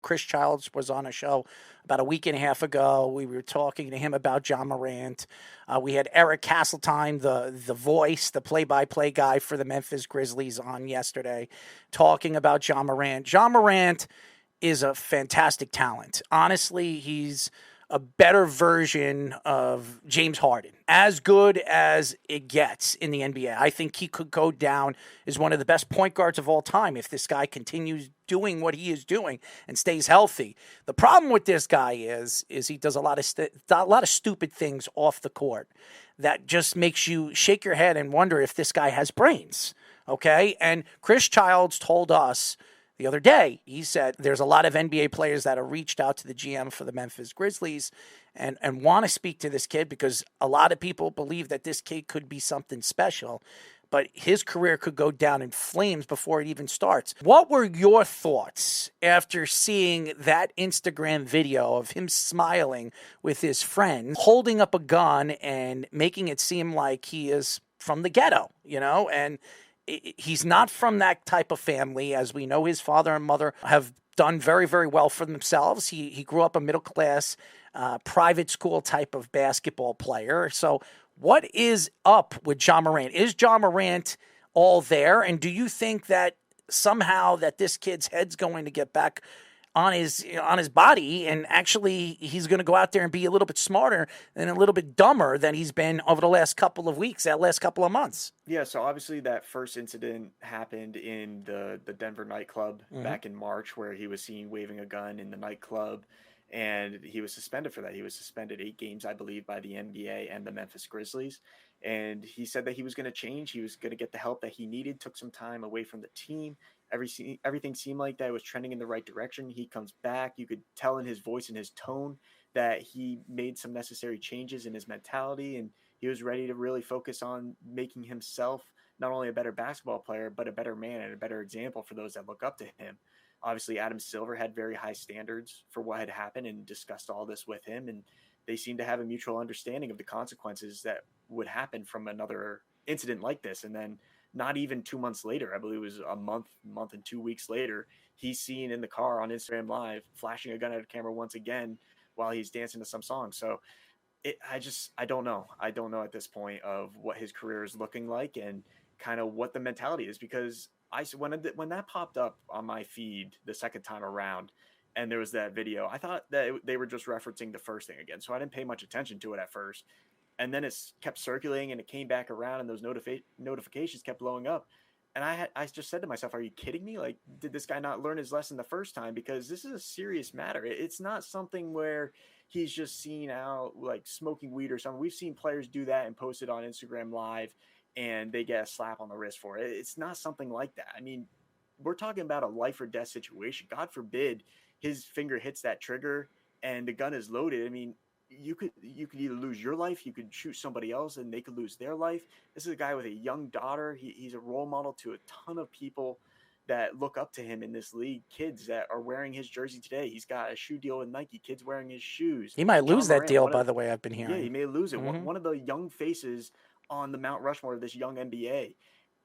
Chris Childs was on a show about a week and a half ago. We were talking to him about Ja Morant. We had Eric Castletime, the voice, the play-by-play guy for the Memphis Grizzlies, on yesterday, talking about Ja Morant. Ja Morant is a fantastic talent. Honestly, he's a better version of James Harden, as good as it gets in the NBA. I think he could go down as one of the best point guards of all time if this guy continues doing what he is doing and stays healthy. The problem with this guy is he does a lot of stupid things off the court that just makes you shake your head and wonder if this guy has brains. Okay? And Chris Childs told us the other day, he said there's a lot of NBA players that have reached out to the GM for the Memphis Grizzlies and want to speak to this kid because a lot of people believe that this kid could be something special, but his career could go down in flames before it even starts. What were your thoughts after seeing that Instagram video of him smiling with his friends, holding up a gun and making it seem like he is from the ghetto, and he's not from that type of family. As we know, his father and mother have done very, very well for themselves. He grew up a middle-class, private school type of basketball player. So what is up with Ja Morant? Is Ja Morant all there? And do you think that somehow that this kid's head's going to get back on his body, and actually he's going to go out there and be a little bit smarter and a little bit dumber than he's been over the last couple of weeks, that last couple of months? Yeah, so obviously that first incident happened in the Denver nightclub back in March, where he was seen waving a gun in the nightclub, and he was suspended for that. He was suspended 8 games, I believe, by the NBA and the Memphis Grizzlies. And he said that he was going to change. He was going to get the help that he needed, took some time away from the team. Everything seemed like that was trending in the right direction. He comes back. You could tell in his voice and his tone that he made some necessary changes in his mentality, and he was ready to really focus on making himself not only a better basketball player, but a better man and a better example for those that look up to him. Obviously, Adam Silver had very high standards for what had happened and discussed all this with him, and they seemed to have a mutual understanding of the consequences that would happen from another incident like this. And then not even 2 months later, I believe it was a month and 2 weeks later, he's seen in the car on Instagram Live flashing a gun at a camera once again while he's dancing to some song. So I don't know. I don't know at this point of what his career is looking like and kind of what the mentality is, because when that popped up on my feed the second time around and there was that video, I thought that they were just referencing the first thing again. So I didn't pay much attention to it at first. And then it kept circulating and it came back around and those notifications kept blowing up. And I just said to myself, are you kidding me? Like, did this guy not learn his lesson the first time? Because this is a serious matter. It's not something where he's just seen out like smoking weed or something. We've seen players do that and post it on Instagram Live and they get a slap on the wrist for it. It's not something like that. I mean, we're talking about a life or death situation. God forbid his finger hits that trigger and the gun is loaded. I mean, you could either lose your life, you could shoot somebody else and they could lose their life. This is a guy with a young daughter. He's a role model to a ton of people that look up to him in this league. Kids that are wearing his jersey today. He's got a shoe deal with Nike. Kids wearing his shoes. He might lose that Morant, deal, by the way, I've been hearing. Yeah, he may lose it. One of the young faces on the Mount Rushmore of this young NBA.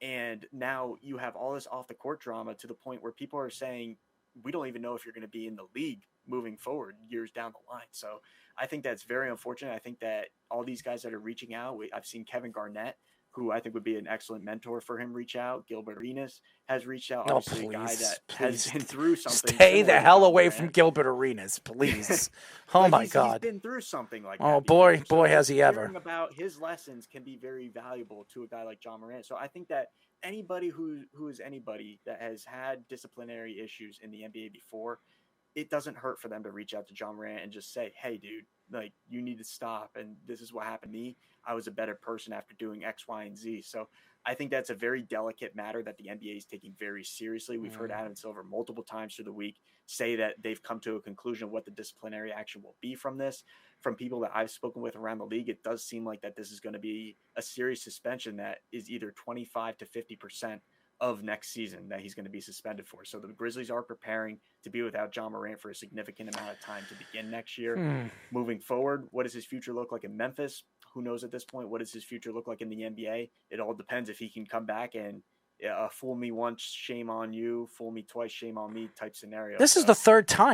And now you have all this off the court drama to the point where people are saying, we don't even know if you're going to be in the league moving forward years down the line. So I think that's very unfortunate. I think that all these guys that are reaching out, I've seen Kevin Garnett, who I think would be an excellent mentor for him, reach out. Gilbert Arenas has reached out. Obviously, a guy that has been through something. Stay the hell away from Gilbert Arenas, please. Oh, my God. He's been through something like that. Oh, boy, has he ever. Hearing about his lessons can be very valuable to a guy like Ja Morant. So I think that anybody who is anybody that has had disciplinary issues in the NBA before, it doesn't hurt for them to reach out to Ja Morant and just say, hey, dude, like, you need to stop. And this is what happened to me. I was a better person after doing X, Y, and Z. So I think that's a very delicate matter that the NBA is taking very seriously. We've heard Adam Silver multiple times through the week say that they've come to a conclusion of what the disciplinary action will be from this. From people that I've spoken with around the league, it does seem like that this is going to be a serious suspension that is either 25 to 50% of next season that he's going to be suspended for. So the Grizzlies are preparing to be without Ja Morant for a significant amount of time to begin next year. Moving forward, what does his future look like in Memphis? Who knows at this point? What does his future look like in the NBA? It all depends if he can come back and fool me once, shame on you, fool me twice, shame on me type scenario. This is the third time